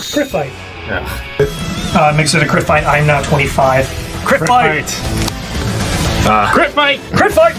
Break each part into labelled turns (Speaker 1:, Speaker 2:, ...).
Speaker 1: Crit fight. Makes it a crit fight. I'm now 25. Crit fight!
Speaker 2: Crit fight!
Speaker 1: Crit fight!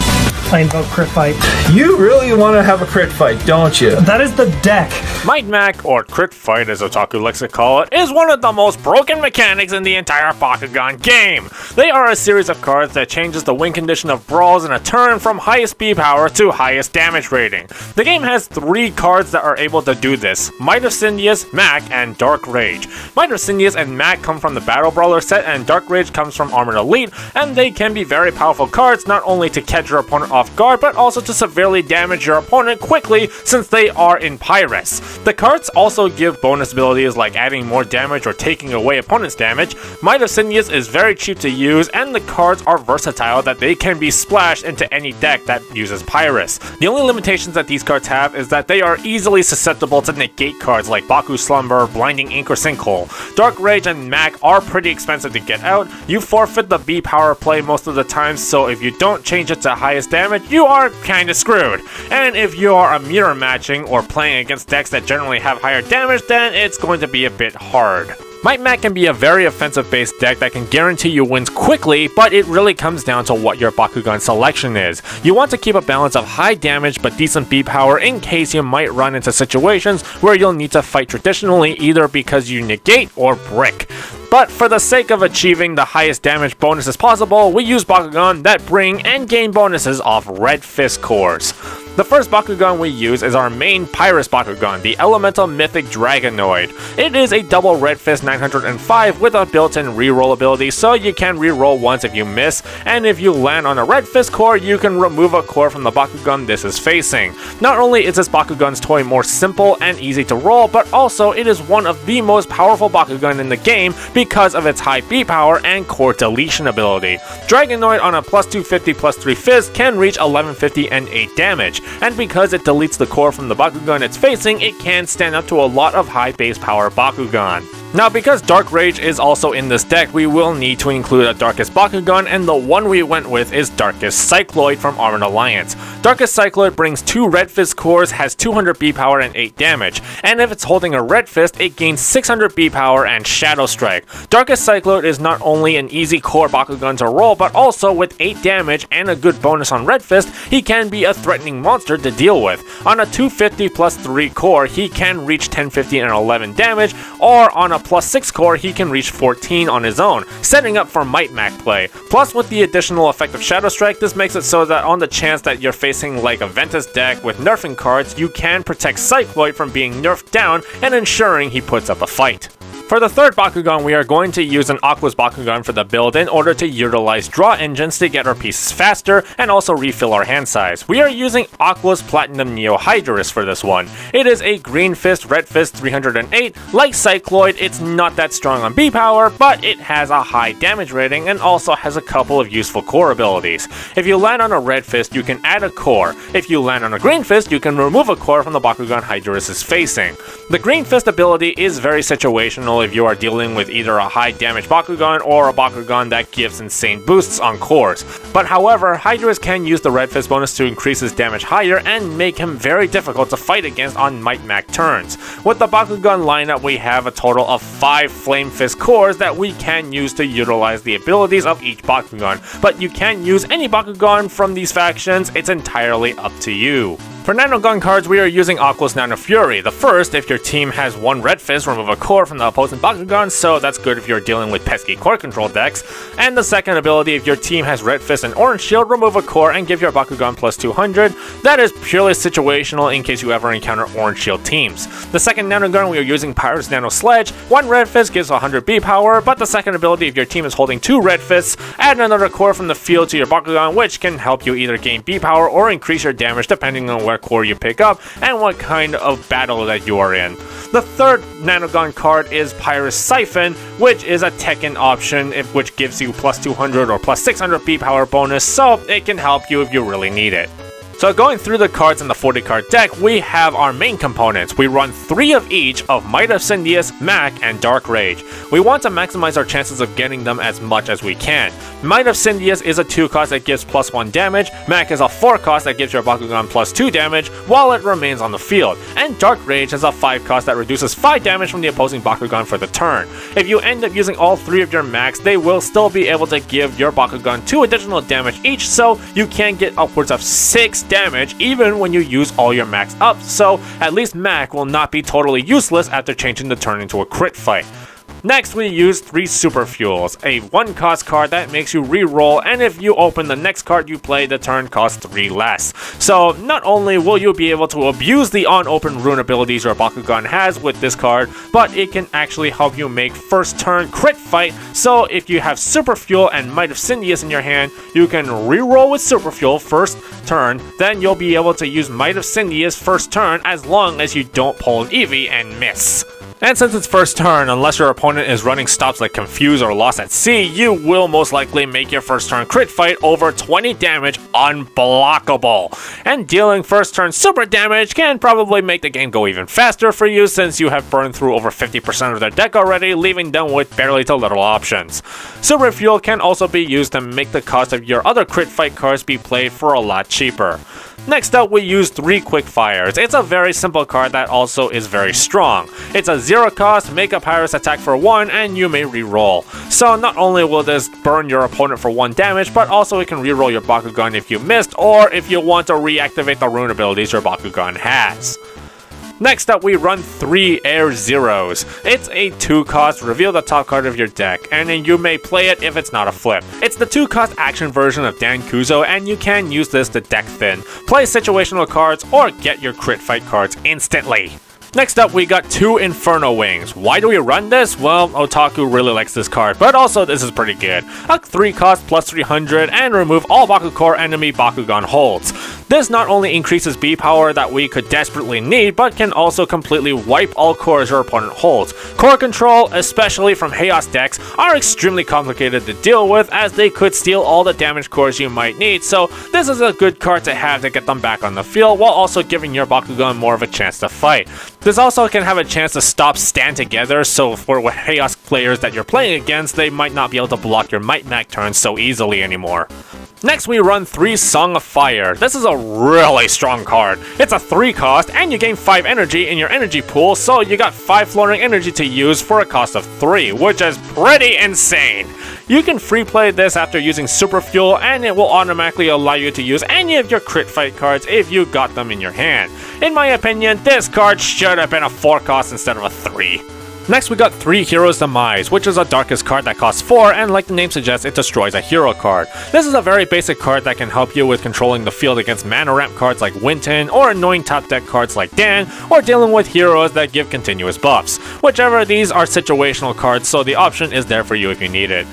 Speaker 1: I invoke crit fight.
Speaker 3: You really want to have a crit fight, don't you?
Speaker 1: That is the deck.
Speaker 2: Might Mac, or Crit Fight as Otaku likes to call it, is one of the most broken mechanics in the entire Bakugan game. They are a series of cards that changes the win condition of brawls in a turn from highest B power to highest damage rating. The game has 3 cards that are able to do this: Might of Cindius, Mac, and Dark Rage. Might of Cindius and Mac come from the Battle Brawler set, and Dark Rage comes from Armored Elite, and they can be very powerful cards not only to catch your opponent off guard, but also to severely damage your opponent quickly since they are in Pyrus. The cards also give bonus abilities like adding more damage or taking away opponent's damage. Might of Cindius is very cheap to use, and the cards are versatile that they can be splashed into any deck that uses Pyrus. The only limitations that these cards have is that they are easily susceptible to negate cards like Baku Slumber, Blinding Ink, or Sinkhole. Dark Rage and Mac are pretty expensive to get out. You forfeit the B power play most of the time, so if you don't change it to highest damage, you are kinda screwed. And if you are a mirror matching or playing against decks that generally have higher damage, then it's going to be a bit hard. Might Mac can be a very offensive-based deck that can guarantee you wins quickly, but it really comes down to what your Bakugan selection is. You want to keep a balance of high damage but decent B power in case you might run into situations where you'll need to fight traditionally either because you negate or brick. But for the sake of achieving the highest damage bonuses possible, we use Bakugan that bring and gain bonuses off Red Fist cores. The first Bakugan we use is our main Pyrus Bakugan, the Elemental Mythic Dragonoid. It is a double Red Fist 905 with a built-in reroll ability, so you can reroll once if you miss, and if you land on a Red Fist core, you can remove a core from the Bakugan this is facing. Not only is this Bakugan's toy more simple and easy to roll, but also it is one of the most powerful Bakugan in the game because of its high B power and core deletion ability. Dragonoid on a plus 250 plus 3 fist can reach 1150 and 8 damage, and because it deletes the core from the Bakugan it's facing, it can stand up to a lot of high base power Bakugan. Now, because Dark Rage is also in this deck, we will need to include a Darkest Bakugan, and the one we went with is Darkest Cycloid from Armored Alliance. Darkest Cycloid brings 2 Red Fist cores, has 200 B power and 8 damage, and if it's holding a Red Fist, it gains 600 B power and Shadow Strike. Darkest Cycloid is not only an easy core Bakugan to roll, but also with 8 damage and a good bonus on Red Fist, he can be a threatening monster to deal with. On a 250 plus 3 core, he can reach 1050 and 11 damage, or on a plus 6 core, he can reach 14 on his own, setting up for Might Mac play. Plus, with the additional effect of Shadow Strike, this makes it so that on the chance that you're facing like a Ventus deck with nerfing cards, you can protect Cycloid from being nerfed down and ensuring he puts up a fight. For the third Bakugan, we are going to use an Aquos Bakugan for the build in order to utilize draw engines to get our pieces faster and also refill our hand size. We are using Aquos Platinum Neo Hydrus for this one. It is a Green Fist, Red Fist 308. Like Cycloid, it's not that strong on B power, but it has a high damage rating and also has a couple of useful core abilities. If you land on a Red Fist, you can add a core. If you land on a Green Fist, you can remove a core from the Bakugan Hydrus is facing. The Green Fist ability is very situational if you are dealing with either a high damage Bakugan or a Bakugan that gives insane boosts on cores. But however, Hydrus can use the Red Fist bonus to increase his damage higher and make him very difficult to fight against on Might Mac turns. With the Bakugan lineup, we have a total of 5 Flame Fist cores that we can use to utilize the abilities of each Bakugan, but you can use any Bakugan from these factions, it's entirely up to you. For Nanogun cards, we are using Aquos Nano Fury. The first, if your team has 1 Red Fist, remove a core from the opposing Bakugan, so that's good if you're dealing with pesky core control decks. And the second ability, if your team has Red Fist and Orange Shield, remove a core and give your Bakugan plus 200. That is purely situational in case you ever encounter Orange Shield teams. The second Nanogun, we are using Pyrus Nano Sledge. 1 Red Fist gives 100 B power, but the second ability, if your team is holding 2 Red Fists, add another core from the field to your Bakugan, which can help you either gain B power or increase your damage depending on what core you pick up and what kind of battle that you are in. The third Nanogun card is Pyrus Siphon, which is a Tekken option which gives you plus 200 or plus 600 B power bonus, so it can help you if you really need it. So going through the cards in the 40 card deck, we have our main components. We run 3 of each of Might of Sindius, Mac, and Dark Rage. We want to maximize our chances of getting them as much as we can. Might of Sindius is a 2 cost that gives +1 damage, Mac is a 4 cost that gives your Bakugan +2 damage while it remains on the field, and Dark Rage has a 5 cost that reduces 5 damage from the opposing Bakugan for the turn. If you end up using all 3 of your Macs, they will still be able to give your Bakugan 2 additional damage each, so you can get upwards of 6 damage even when you use all your Macs up, so at least Mac will not be totally useless after changing the turn into a crit fight. Next, we use 3 Super Fuels, a 1 cost card that makes you re-roll, and if you open the next card you play, the turn costs 3 less. So not only will you be able to abuse the unopened rune abilities your Bakugan has with this card, but it can actually help you make first turn crit fight, so if you have Super Fuel and Might of Sindius in your hand, you can re-roll with Super Fuel first turn, then you'll be able to use Might of Sindius first turn as long as you don't pull an Eevee and miss. And since it's first turn, unless your opponent is running stops like Confuse or Lost at Sea, you will most likely make your first turn crit fight over 20 damage unblockable. And dealing first turn super damage can probably make the game go even faster for you since you have burned through over 50% of their deck already, leaving them with barely to little options. Super Fuel can also be used to make the cost of your other crit fight cards be played for a lot cheaper. Next up, we use 3 Quick Fires. It's a very simple card that also is very strong. It's a 0 cost, make a Pyrus attack for 1, and you may reroll. So not only will this burn your opponent for 1 damage, but also it can reroll your Bakugan if you missed, or if you want to reactivate the rune abilities your Bakugan has. Next up, we run 3 Air Zeros. It's a 2 cost, reveal the top card of your deck, and then you may play it if it's not a flip. It's the 2 cost action version of Dan Kouzo, and you can use this to deck thin, play situational cards, or get your crit fight cards instantly. Next up, we got 2 Inferno Wings. Why do we run this? Well, Otaku really likes this card, but also this is pretty good. A 3 cost plus 300 and remove all Bakucore enemy Bakugan holds. This not only increases B power that we could desperately need, but can also completely wipe all cores your opponent holds. Core control, especially from Chaos decks, are extremely complicated to deal with as they could steal all the damage cores you might need, so this is a good card to have to get them back on the field while also giving your Bakugan more of a chance to fight. This also can have a chance to stop stand together, so for Chaos players that you're playing against, they might not be able to block your Might Mac turns so easily anymore. Next, we run 3 Song of Fire. This is a really strong card. It's a 3 cost, and you gain 5 energy in your energy pool, so you got 5 floating energy to use for a cost of 3, which is pretty insane. You can free play this after using Super Fuel, and it will automatically allow you to use any of your crit fight cards if you got them in your hand. In my opinion, this card should have been a 4 cost instead of a 3. Next, we got 3 Heroes Demise, which is a Darkest card that costs 4, and like the name suggests, it destroys a hero card. This is a very basic card that can help you with controlling the field against mana ramp cards like Winton, or annoying top deck cards like Dan, or dealing with heroes that give continuous buffs. Whichever, these are situational cards, so the option is there for you if you need it.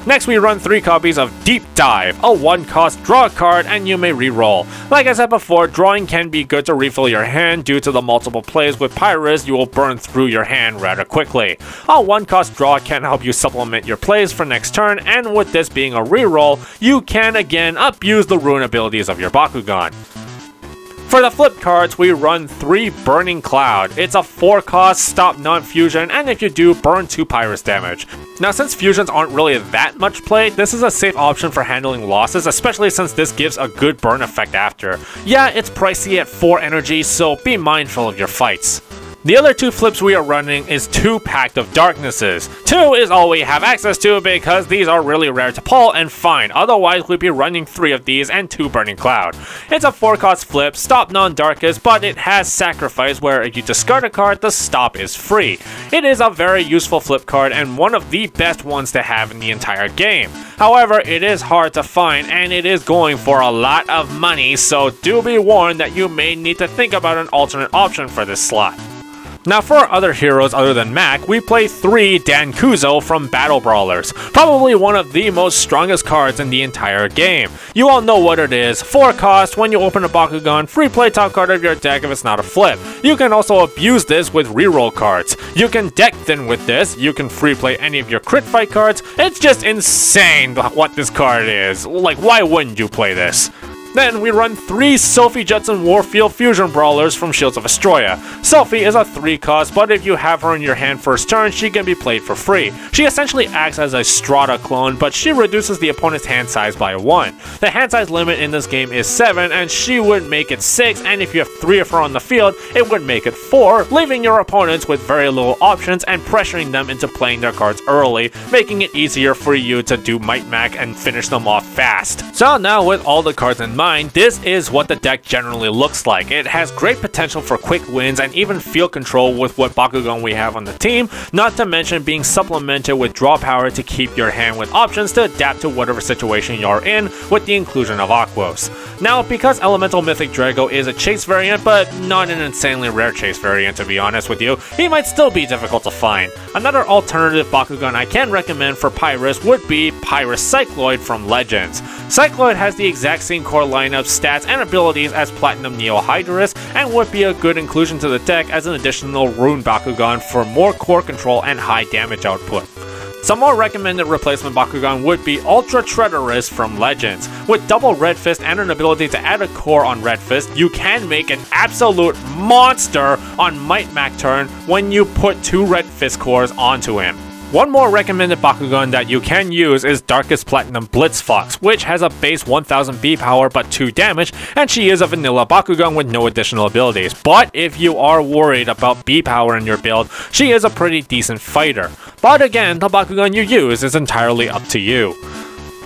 Speaker 2: Next, we run 3 copies of Deep Dive, a 1 cost draw card, and you may reroll. Like I said before, drawing can be good to refill your hand. Due to the multiple plays with Pyrus, you will burn through your hand rather quickly. A 1 cost draw can help you supplement your plays for next turn, and with this being a reroll, you can again abuse the rune abilities of your Bakugan. For the flip cards, we run 3 Burning Cloud. It's a 4 cost, stop non-fusion, and if you do, burn 2 Pyrus damage. Now, since fusions aren't really that much played, this is a safe option for handling losses, especially since this gives a good burn effect after. Yeah, it's pricey at 4 energy, so be mindful of your fights. The other 2 flips we are running is 2 Pact of Darknesses. 2 is all we have access to because these are really rare to pull and find, otherwise we'd be running 3 of these and 2 Burning Cloud. It's a 4 cost flip, stop non-darkest, but it has sacrifice where if you discard a card, the stop is free. It is a very useful flip card and one of the best ones to have in the entire game. However, it is hard to find and it is going for a lot of money, so do be warned that you may need to think about an alternate option for this slot. Now for our other heroes other than Mac, we play 3 Dan Kouzo from Battle Brawlers, probably one of the most strongest cards in the entire game. You all know what it is, 4 cost, when you open a Bakugan, free play top card of your deck if it's not a flip. You can also abuse this with reroll cards. You can deck thin with this, you can free play any of your crit fight cards. It's just insane what this card is. Like, why wouldn't you play this? Then we run 3 Sophie Judson Warfield Fusion Brawlers from Shields of Astroya. Sophie is a 3 cost, but if you have her in your hand first turn, she can be played for free. She essentially acts as a Strata clone, but she reduces the opponent's hand size by 1. The hand size limit in this game is 7, and she would make it 6, and if you have 3 of her on the field, it would make it 4, leaving your opponents with very little options and pressuring them into playing their cards early, making it easier for you to do Might Mac and finish them off fast. So now with all the cards in mind, this is what the deck generally looks like. It has great potential for quick wins and even field control with what Bakugan we have on the team, not to mention being supplemented with draw power to keep your hand with options to adapt to whatever situation you're in with the inclusion of Aquos. Now, because Elemental Mythic Drago is a chase variant, but not an insanely rare chase variant to be honest with you, he might still be difficult to find. Another alternative Bakugan I can recommend for Pyrus would be Pyrus Cycloid from Legends. Cycloid has the exact same core lineup, stats, and abilities as Platinum Neo Hydrus, and would be a good inclusion to the deck as an additional Rune Bakugan for more core control and high damage output. Some more recommended replacement Bakugan would be Ultra Treacherous from Legends. With double Red Fist and an ability to add a core on Red Fist, you can make an absolute monster on Might Mac turn when you put 2 Red Fist cores onto him. One more recommended Bakugan that you can use is Darkest Platinum Blitz Fox, which has a base 1000 B power but 2 damage, and she is a vanilla Bakugan with no additional abilities. But if you are worried about B power in your build, she is a pretty decent fighter. But again, the Bakugan you use is entirely up to you.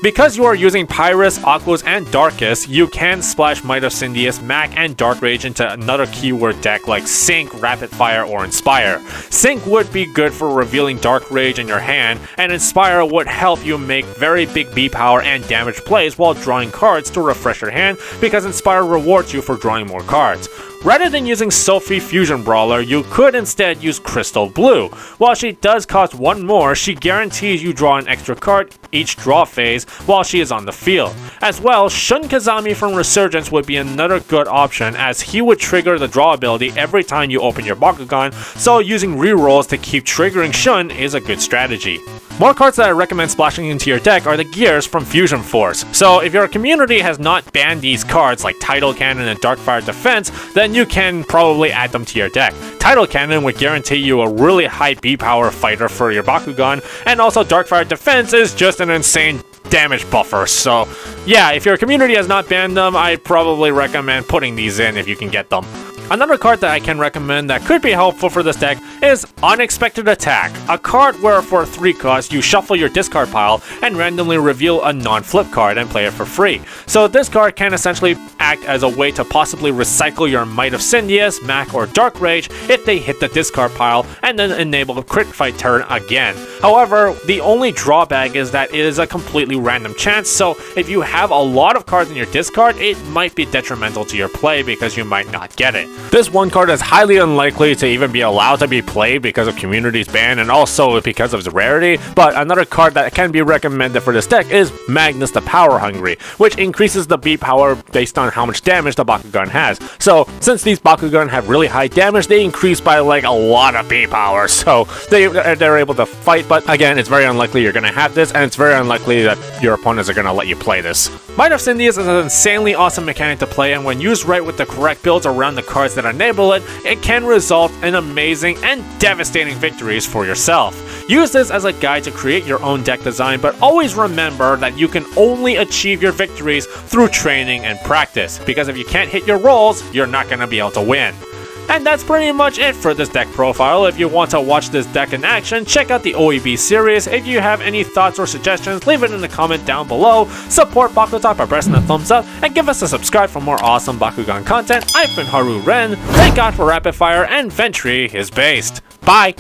Speaker 2: Because you are using Pyrus, Aquos, and Darkest, you can splash Might of Cindeus, Mac, and Dark Rage into another keyword deck like Sync, Rapid Fire, or Inspire. Sync would be good for revealing Dark Rage in your hand, and Inspire would help you make very big B power and damage plays while drawing cards to refresh your hand, because Inspire rewards you for drawing more cards. Rather than using Sophie Fusion Brawler, you could instead use Crystal Blue. While she does cost 1 more, she guarantees you draw an extra card each draw phase while she is on the field. As well, Shun Kazami from Resurgence would be another good option, as he would trigger the draw ability every time you open your Bakugan, so using rerolls to keep triggering Shun is a good strategy. More cards that I recommend splashing into your deck are the gears from Fusion Force. So if your community has not banned these cards like Tidal Cannon and Darkfire Defense, then you can probably add them to your deck. Tidal Cannon would guarantee you a really high B power fighter for your Bakugan, and also Darkfire Defense is just an insane damage buffer. So yeah, if your community has not banned them, I'd probably recommend putting these in if you can get them. Another card that I can recommend that could be helpful for this deck is Unexpected Attack, a card where for 3 costs you shuffle your discard pile and randomly reveal a non-flip card and play it for free. So this card can essentially act as a way to possibly recycle your Might of Cindeus, Mac, or Dark Rage if they hit the discard pile, and then enable a crit fight turn again. However, the only drawback is that it is a completely random chance, so if you have a lot of cards in your discard, it might be detrimental to your play because you might not get it. This one card is highly unlikely to even be allowed to be played because of community's ban and also because of its rarity, but another card that can be recommended for this deck is Magnus the Power Hungry, which increases the B power based on how much damage the Bakugan has. So since these Bakugan have really high damage, they increase by like a lot of B power, so they're able to fight, but again, it's very unlikely you're going to have this, and it's very unlikely that your opponents are going to let you play this. Might of Cindeus is an insanely awesome mechanic to play, and when used right with the correct builds around the cards that enable it, it can result in amazing and devastating victories for yourself. Use this as a guide to create your own deck design, but always remember that you can only achieve your victories through training and practice, because if you can't hit your rolls, you're not going to be able to win. And that's pretty much it for this deck profile. If you want to watch this deck in action, check out the OEB series. If you have any thoughts or suggestions, leave it in the comment down below. Support BakuTalk by pressing the thumbs up, and give us a subscribe for more awesome Bakugan content. I've been Haru Ren, thank God for Rapid Fire, and Ventry is based. Bye!